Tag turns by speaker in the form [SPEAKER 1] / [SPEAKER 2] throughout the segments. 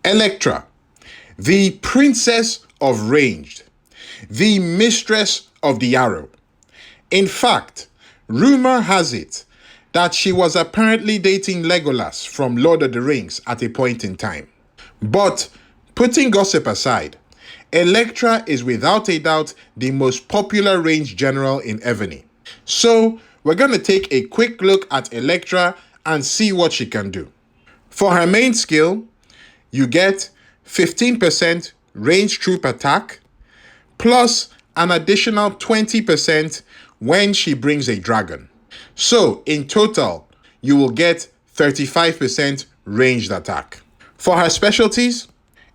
[SPEAKER 1] Elektra, the princess of ranged, the mistress of the arrow. In fact, rumor has it that she was apparently dating Legolas from Lord of the Rings at a point in time. But putting gossip aside, Elektra is without a doubt the most popular ranged general in Evony. So we're going to take a quick look at Elektra and see what she can do. For her main skill, you get 15% ranged troop attack plus an additional 20% when she brings a dragon. So in total, you will get 35% ranged attack. For her specialties,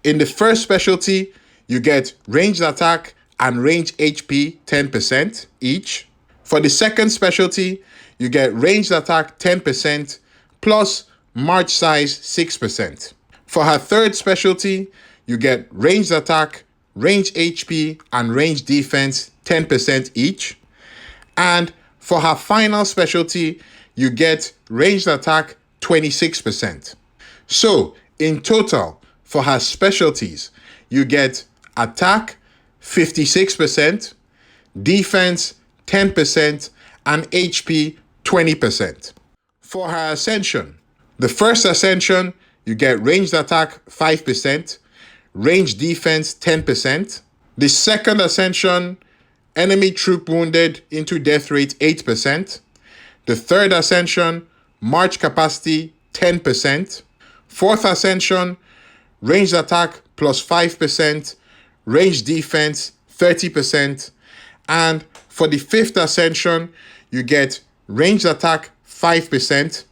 [SPEAKER 1] in the first specialty, you get ranged attack and ranged HP 10% each. For the second specialty, you get ranged attack 10% plus march size 6%. For her third specialty, you get ranged attack, ranged HP, and ranged defense 10% each. And for her final specialty, you get ranged attack 26%. So in total, for her specialties, you get attack 56%, defense 10%, and HP 20%. For her ascension, the first ascension, you get ranged attack 5%, ranged defense 10%. The second ascension, enemy troop wounded into death rate 8%. The third ascension, march capacity 10%. Fourth ascension, ranged attack plus 5%, ranged defense 30%. And for the fifth ascension, you get ranged attack 5%.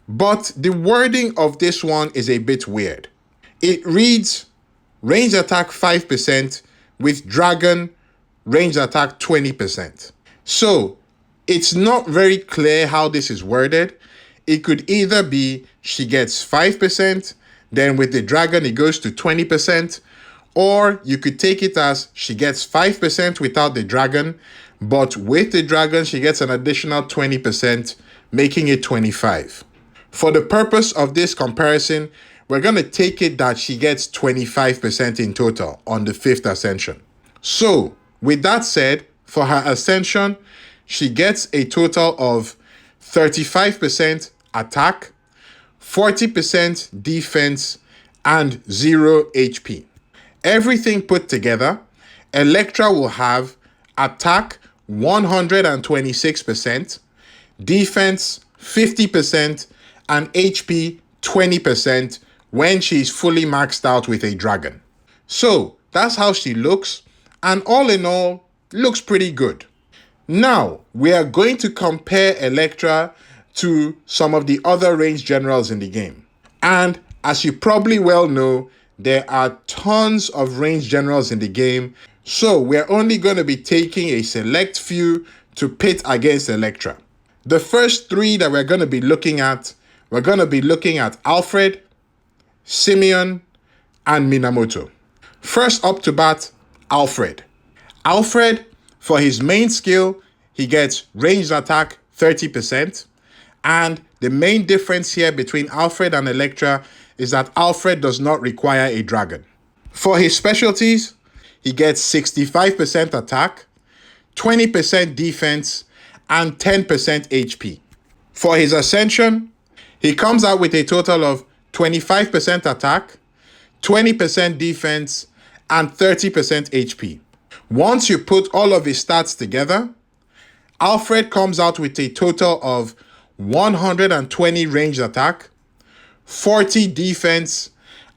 [SPEAKER 1] But the wording of this one is a bit weird. It reads ranged attack 5% with dragon ranged attack 20%. So it's not very clear how this is worded. It could either be she gets 5%, then with the dragon it goes to 20%, or you could take it as she gets 5% without the dragon, but with the dragon she gets an additional 20%, making it 25%. For the purpose of this comparison, we're going to take it that she gets 25% in total on the fifth ascension. So, with that said, for her ascension, she gets a total of 35% attack, 40% defense, and 0 HP. Everything put together, Elektra will have attack 126%, defense 50%, and HP 20% when she's fully maxed out with a dragon. So that's how she looks, and all in all, looks pretty good. Now, we are going to compare Elektra to some of the other ranged generals in the game. And as you probably well know, there are tons of ranged generals in the game, so we're only going to be taking a select few to pit against Elektra. The first three that we're going to be looking at, we're going to be looking at Alfred, Simeon, and Minamoto. First up to bat, Alfred. Alfred, for his main skill, he gets ranged attack 30%. And the main difference here between Alfred and Elektra is that Alfred does not require a dragon. For his specialties, he gets 65% attack, 20% defense, and 10% HP. For his ascension, he comes out with a total of 25% attack, 20% defense, and 30% HP. Once you put all of his stats together, Alfred comes out with a total of 120 ranged attack, 40 defense,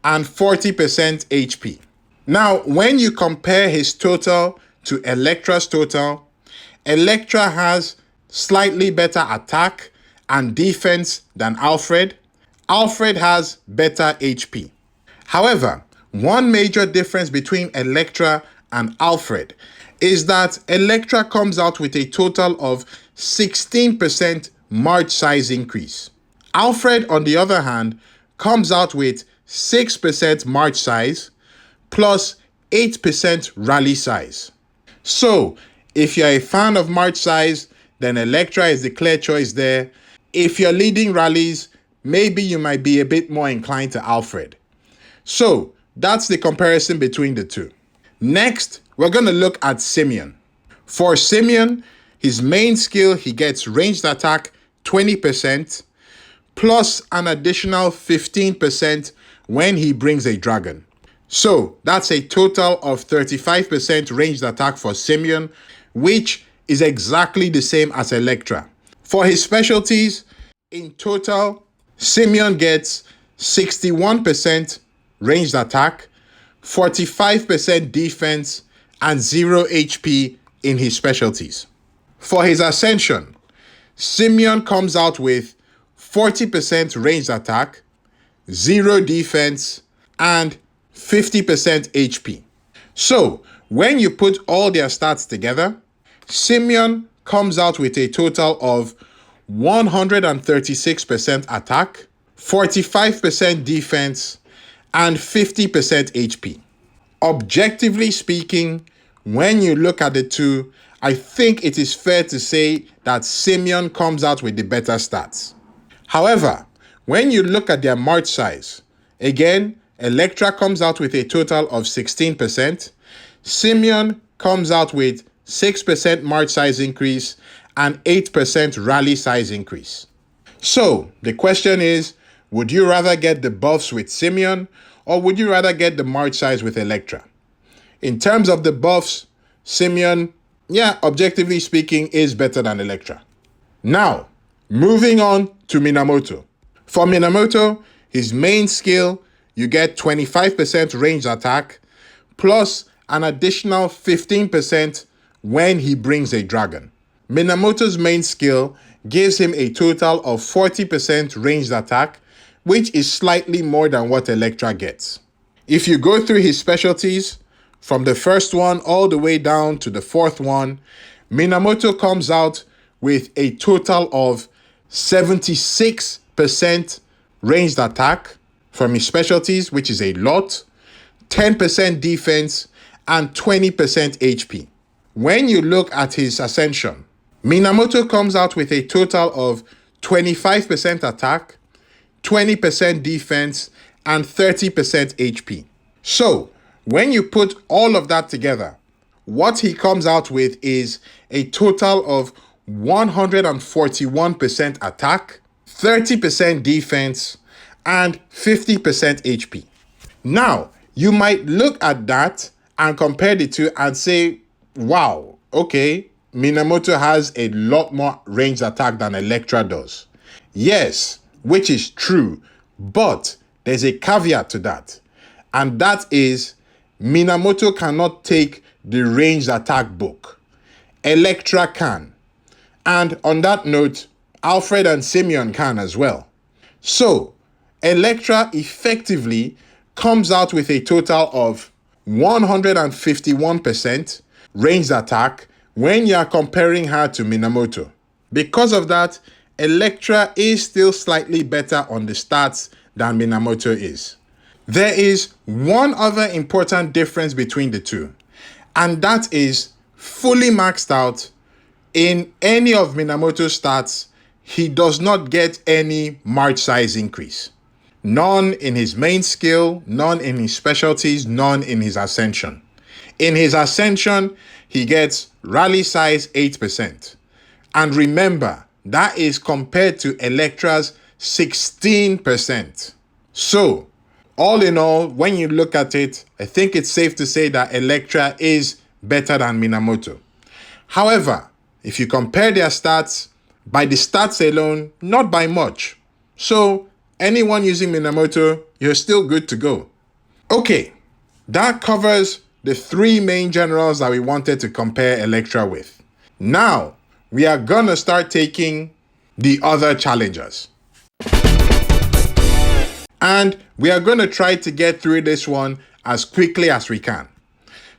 [SPEAKER 1] and 40% HP. Now, when you compare his total to Elektra's total, Elektra has slightly better attack and defense than Alfred. Alfred has better HP. However, one major difference between Elektra and Alfred is that Elektra comes out with a total of 16% march size increase. Alfred, on the other hand, comes out with 6% march size plus 8% rally size. So, if you're a fan of march size, then Elektra is the clear choice there. If you're leading rallies, maybe you might be a bit more inclined to Alfred. So, that's the comparison between the two. Next, we're going to look at Simeon. For Simeon, his main skill, he gets ranged attack 20% plus an additional 15% when he brings a dragon. So that's a total of 35% ranged attack for Simeon, which is exactly the same as Elektra. For his specialties, in total, Simeon gets 61% ranged attack, 45% defense, and 0 HP in his specialties. For his ascension, Simeon comes out with 40% ranged attack, 0 defense, and 50% HP. So, when you put all their stats together, Simeon comes out with a total of 136% attack, 45% defense, and 50% HP. Objectively speaking, when you look at the two, I think it is fair to say that Simeon comes out with the better stats. However, when you look at their march size, again, Elektra comes out with a total of 16%, Simeon comes out with 6% march size increase and 8% rally size increase. So, the question is, would you rather get the buffs with Simeon or would you rather get the march size with Elektra? In terms of the buffs, Simeon, objectively speaking, is better than Elektra. Now, moving on to Minamoto. For Minamoto, his main skill, you get 25% range attack plus an additional 15% when he brings a dragon. Minamoto's main skill gives him a total of 40% ranged attack, which is slightly more than what Elektra gets. If you go through his specialties, from the first one all the way down to the fourth one, Minamoto comes out with a total of 76% ranged attack from his specialties, which is a lot, 10% defense, and 20% HP. When you look at his ascension, Minamoto comes out with a total of 25% attack, 20% defense, and 30% HP. So, when you put all of that together, what he comes out with is a total of 141% attack, 30% defense, and 50% HP. Now, you might look at that and compare the two and say, wow, okay, Minamoto has a lot more ranged attack than Elektra does. Yes, which is true, but there's a caveat to that. And that is, Minamoto cannot take the ranged attack book. Elektra can. And on that note, Alfred and Simeon can as well. So, Elektra effectively comes out with a total of 151% ranged attack when you are comparing her to Minamoto. Because of that, Elektra is still slightly better on the stats than Minamoto is. There is one other important difference between the two, and that is fully maxed out. In any of Minamoto's stats, he does not get any march size increase. None in his main skill, none in his specialties, none in his ascension. In his ascension, he gets rally size 8%. And remember, that is compared to Elektra's 16%. So, all in all, when you look at it, I think it's safe to say that Elektra is better than Minamoto. However, if you compare their stats, by the stats alone, not by much. So, anyone using Minamoto, you're still good to go. Okay, that covers the three main generals that we wanted to compare Elektra with. Now, we are gonna start taking the other challengers. And we are gonna try to get through this one as quickly as we can.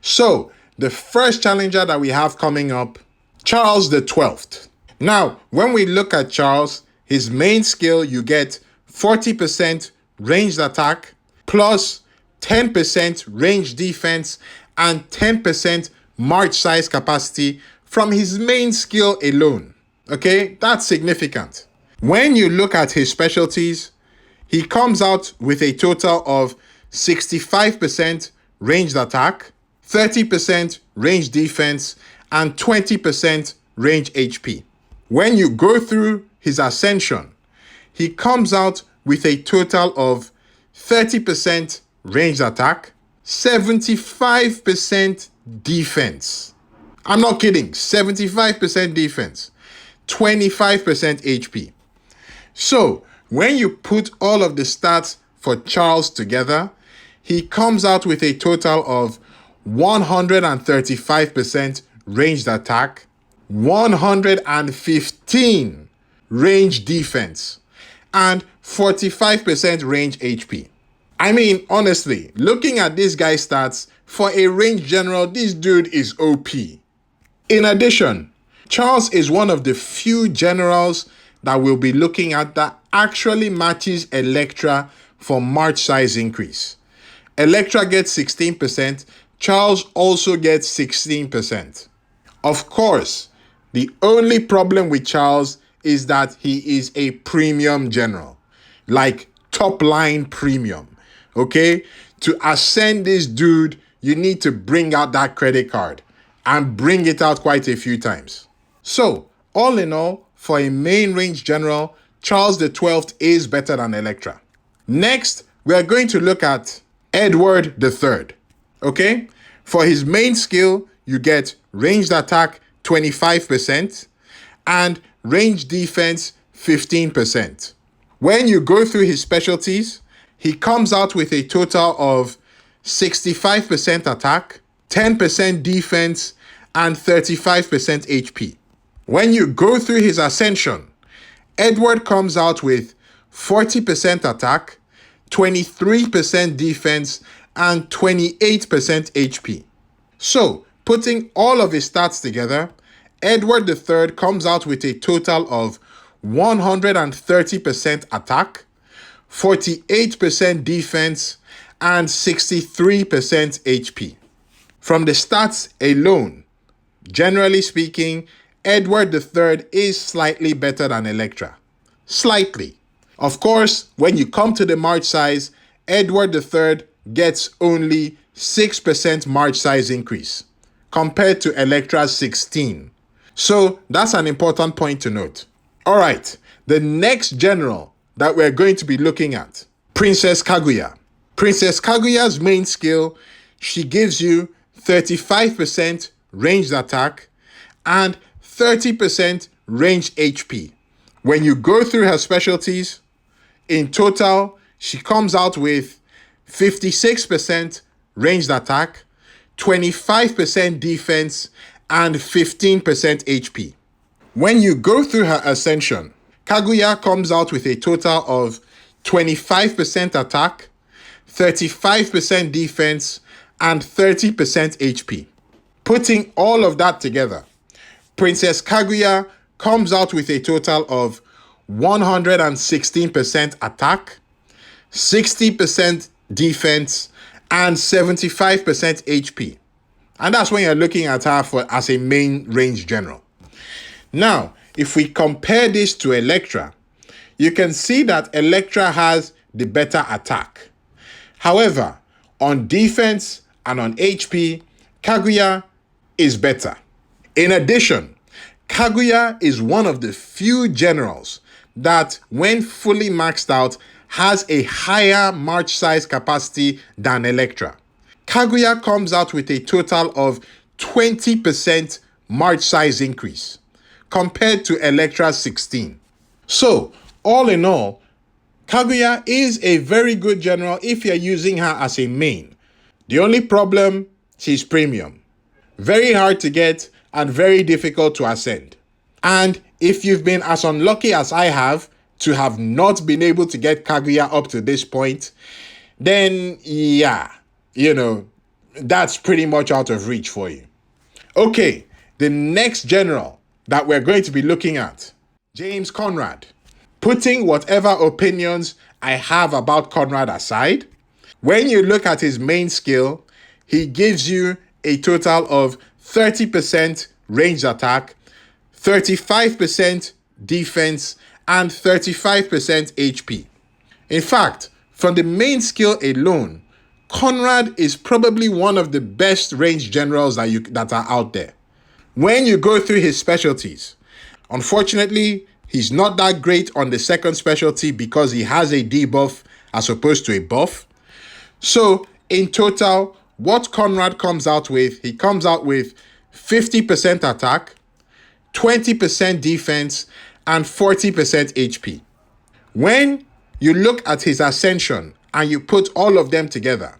[SPEAKER 1] So, the first challenger that we have coming up, Charles the 12th. Now, when we look at Charles, his main skill, you get 40% ranged attack, plus 10% range defense, and 10% march size capacity from his main skill alone. Okay, that's significant. When you look at his specialties, he comes out with a total of 65% ranged attack, 30% range defense, and 20% range HP. When you go through his ascension, he comes out with a total of 30% range attack, 75% defense. I'm not kidding, 75% defense, 25% HP. So, when you put all of the stats for Charles together, he comes out with a total of 135% ranged attack, 115 range defense, and 45% range HP. I mean, honestly, looking at this guy's stats, for a range general, this dude is OP. In addition, Charles is one of the few generals that we'll be looking at that actually matches Elektra for march size increase. Elektra gets 16%, Charles also gets 16%. Of course, the only problem with Charles is that he is a premium general, like top line premium, okay? To ascend this dude, you need to bring out that credit card and bring it out quite a few times. So, all in all, for a main range general, Charles the 12th is better than Elektra. Next, we are going to look at Edward the 3rd, okay? For his main skill, you get ranged attack 25% and range defense 15%. When you go through his specialties, he comes out with a total of 65% attack, 10% defense, and 35% HP. When you go through his ascension, Edward comes out with 40% attack, 23% defense, and 28% HP. So, putting all of his stats together, Edward III comes out with a total of 130% attack, 48% defense, and 63% HP. From the stats alone, generally speaking, Edward III is slightly better than Elektra. Slightly. Of course, when you come to the march size, Edward III gets only 6% march size increase compared to Elektra's 16. So that's an important point to note. All right, the next general that we're going to be looking at, Princess Kaguya. Princess Kaguya's main skill, she gives you 35% ranged attack and 30% range HP. When you go through her specialties, in total, she comes out with 56% ranged attack, 25% defense, and 15% HP. When you go through her ascension, Kaguya comes out with a total of 25% attack, 35% defense, and 30% HP. Putting all of that together, Princess Kaguya comes out with a total of 116% attack, 60% defense, and 75% HP. And that's when you're looking at her as a main range general. Now, if we compare this to Elektra, you can see that Elektra has the better attack. However, on defense and on HP, Kaguya is better. In addition, Kaguya is one of the few generals that, when fully maxed out, has a higher march size capacity than Elektra. Kaguya comes out with a total of 20% march size increase compared to Elektra's 16. So, all in all, Kaguya is a very good general if you're using her as a main. The only problem, she's premium. Very hard to get and very difficult to ascend. And if you've been as unlucky as I have to have not been able to get Kaguya up to this point, then yeah, that's pretty much out of reach for you. Okay, the next general that we're going to be looking at, James Conrad. Putting whatever opinions I have about Conrad aside, when you look at his main skill, he gives you a total of 30% range attack, 35% defense, and 35% HP. In fact, from the main skill alone, Conrad is probably one of the best range generals that are out there. When you go through his specialties, unfortunately, he's not that great on the second specialty because he has a debuff as opposed to a buff. So in total, what Conrad comes out with, he comes out with 50% attack, 20% defense, and 40% HP. When you look at his ascension and you put all of them together,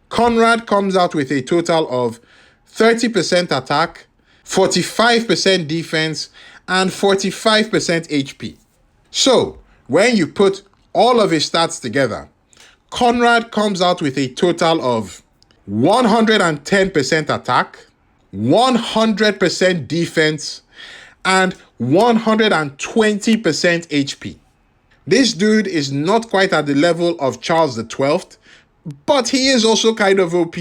[SPEAKER 1] Conrad comes out with a total of 30% attack, 45% defense, and 45% HP. So when you put all of his stats together, Conrad comes out with a total of 110% attack, 100% defense, and 120% HP. This dude is not quite at the level of Charles XII, but he is also kind of OP.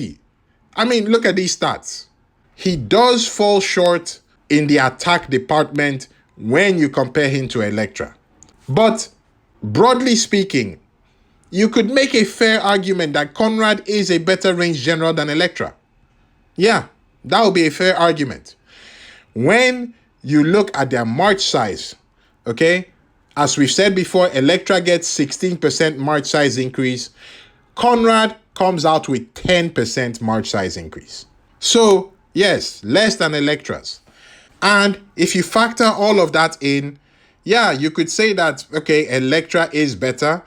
[SPEAKER 1] I mean, look at these stats. He does fall short in the attack department when you compare him to Elektra. But broadly speaking, you could make a fair argument that Conrad is a better range general than Elektra. Yeah, that would be a fair argument. When you look at their march size, okay, as we've said before, Elektra gets 16% march size increase. Conrad comes out with 10% march size increase. So, yes, less than Elektra's. And if you factor all of that in, yeah, you could say that, okay, Elektra is better,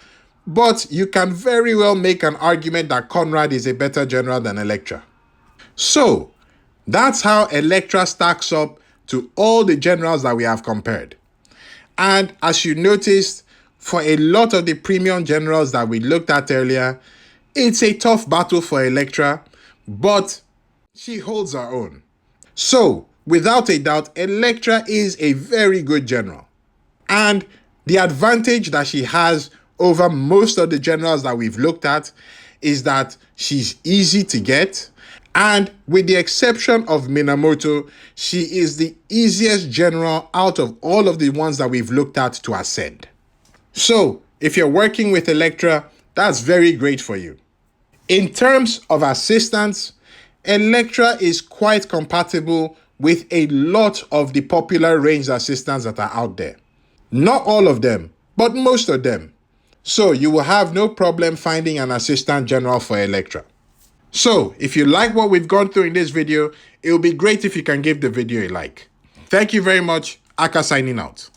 [SPEAKER 1] but you can very well make an argument that Conrad is a better general than Elektra. So, that's how Elektra stacks up to all the generals that we have compared. And as you noticed, for a lot of the premium generals that we looked at earlier, it's a tough battle for Elektra, but she holds her own. So, without a doubt, Elektra is a very good general. And the advantage that she has over most of the generals that we've looked at is that she's easy to get. And with the exception of Minamoto, she is the easiest general out of all of the ones that we've looked at to ascend. So, if you're working with Elektra, that's very great for you. In terms of assistance, Elektra is quite compatible with a lot of the popular ranged assistants that are out there. Not all of them, but most of them. So you will have no problem finding an assistant general for Elektra. So if you like what we've gone through in this video, it will be great if you can give the video a like. Thank you very much. Aka signing out.